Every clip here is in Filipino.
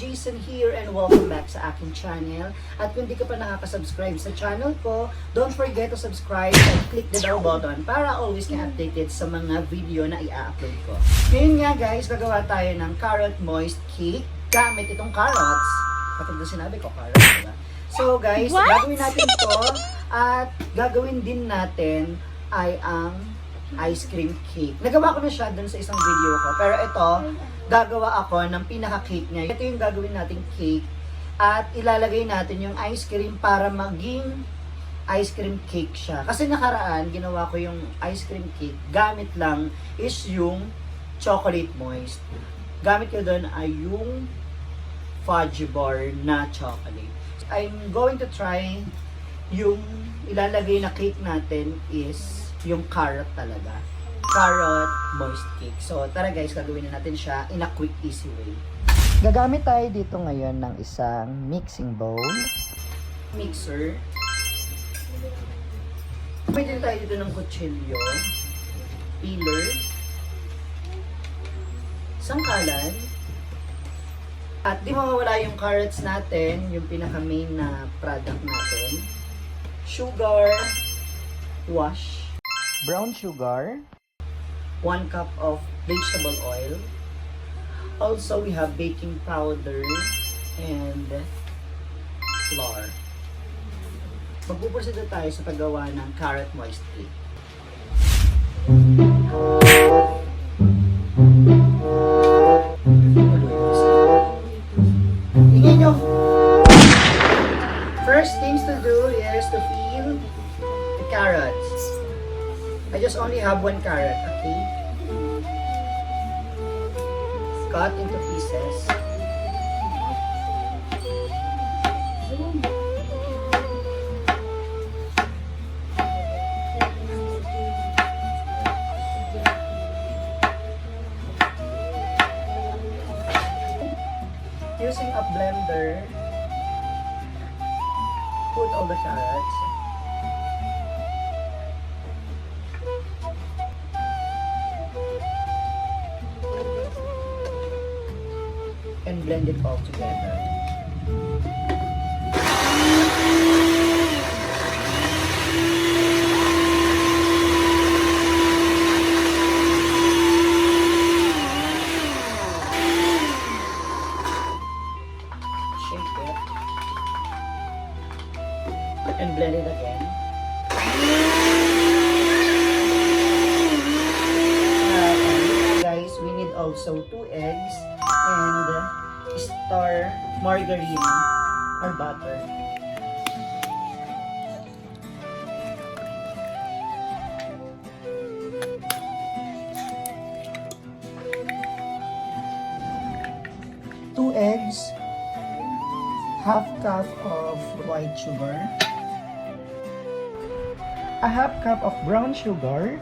Jason here and welcome back sa aking channel. At kung di ka pa nakaka-subscribe sa channel ko, don't forget to subscribe and click the bell button para always ka updated sa mga video na i-upload ko. Ngayon nga guys, gagawa tayo ng carrot moist cake gamit itong carrots. Kapag na sinabi ko, carrots, diba? So guys, gagawin natin to at gagawin din natin ay ang ice cream cake. Nagawa ko na siya dun sa isang video ko. Pero ito, gagawa ako ng pinaka-cake niya. Ito yung gagawin nating cake. At ilalagay natin yung ice cream para maging ice cream cake siya. Kasi nakaraan, ginawa ko yung ice cream cake. Gamit lang is yung chocolate moist. Gamit ko dun ay yung fudge bar na chocolate. I'm going to try yung ilalagay na cake natin is yung carrot talaga. Carrot moist cake. So, tara guys, gagawin na natin siya in a quick, easy way. Gagamit tayo dito ngayon ng isang mixing bowl. Mixer. Pwede tayo dito ng kutsilyo. Peeler. Sangkalan. At di mawawala yung carrots natin, yung pinaka-main na product natin. Sugar. Wash. Brown sugar, 1 cup of vegetable oil. Also, we have baking powder and flour. Magpuproceed tayo sa paggawa ng carrot moist cake. Tingnan nyo! First things to do is to peel the carrots. I just only have 1 carrot, okay? Cut into pieces. Using a blender, put all the carrots. And blend it all together. Shake it. And blend it again. Guys, we need also 2 eggs and star margarine or butter. Two eggs, half cup of white sugar, a half cup of brown sugar,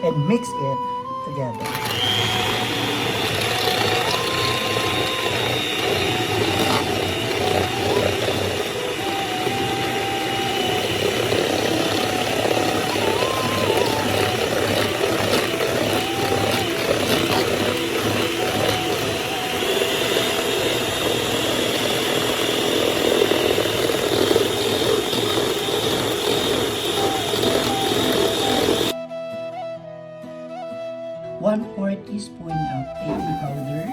and mix it together. One-4 teaspoon of baking powder,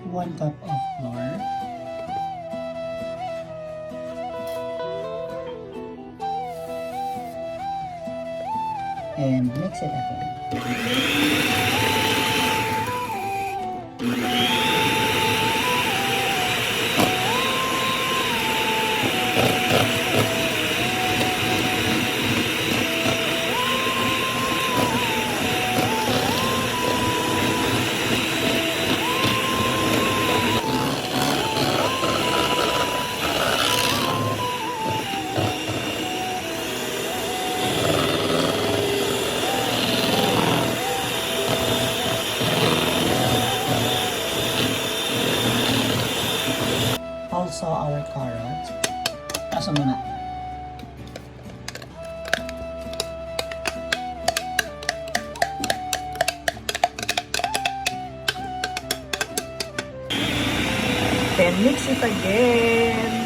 1 cup of flour, and mix it again. Also our carrots. Asa muna. then mix it again.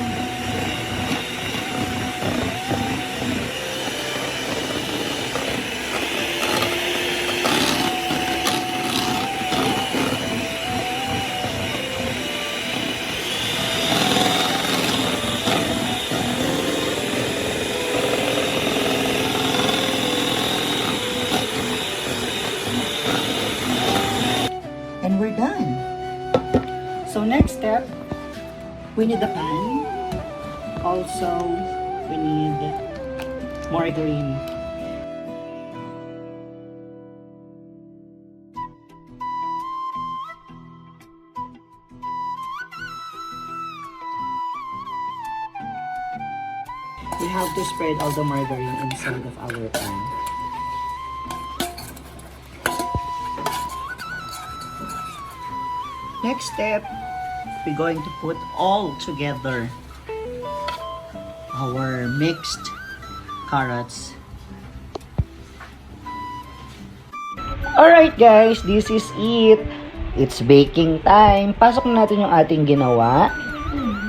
And we're done. So next step, we need a pan. Also, we need margarine. We have to spread all the margarine inside of our pan. Next step, we're going to put all together our mixed carrots. Alright guys, this is it. It's baking time. Pasok na natin yung ating ginawa.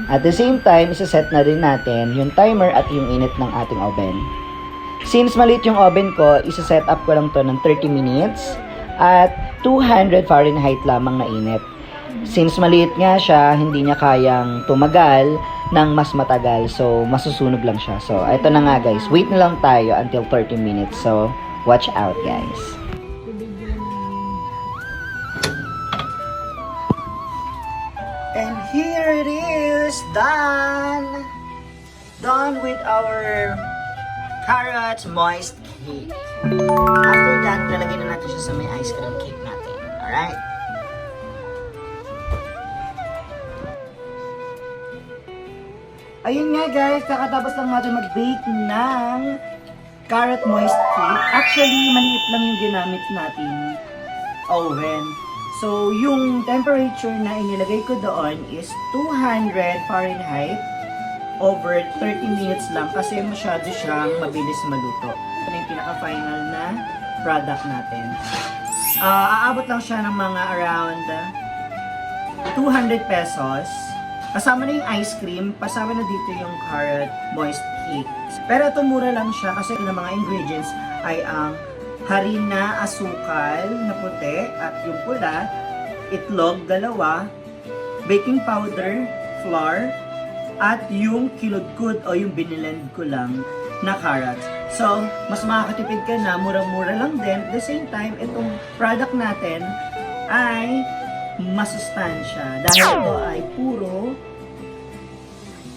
At the same time, isa-set na rin natin yung timer at yung init ng ating oven. Since maliit yung oven ko, isa-set up ko lang to ng 30 minutes at 200 Fahrenheit lamang na init. Since maliit nga siya, hindi niya kayang tumagal ng mas matagal. So, masusunog lang siya. So, ito na nga guys. Wait na lang tayo until 30 minutes. So, watch out guys. And here it is, done! Done with our carrot moist cake. After that, lalagyan na natin siya sa may ice cream cake natin. Alright? Ayun nga guys, kakatapos lang natin mag-bake ng carrot moist cake. Actually, maliit lang yung ginamit nating oven. So, yung temperature na inilagay ko doon is 200 Fahrenheit over 30 minutes lang kasi masyado siyang mabilis maluto. Ito na yung pinaka-final na product natin. Aabot lang siya ng mga around 200 pesos. Kasama na yung ice cream, kasama na dito yung carrot moist cake. Pero ito mura lang siya kasi yung mga ingredients ay ang harina, asukal na puti at yung pula, itlog, 2, baking powder, flour, at yung kiludkud o yung binilend ko lang na carrots. So, mas makakatipid ka na, murang-mura lang din. At the same time, itong product natin ay masustansya dahil ito ay puro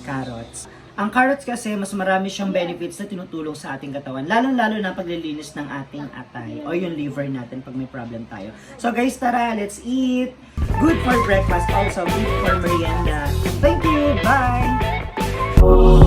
carrots. Ang carrots kasi mas marami siyang benefits na tinutulong sa ating katawan, lalong-lalo na paglilinis ng ating atay o yung liver natin pag may problem tayo. So guys, tara, let's eat. Good for breakfast, also good for merienda. Thank you, bye!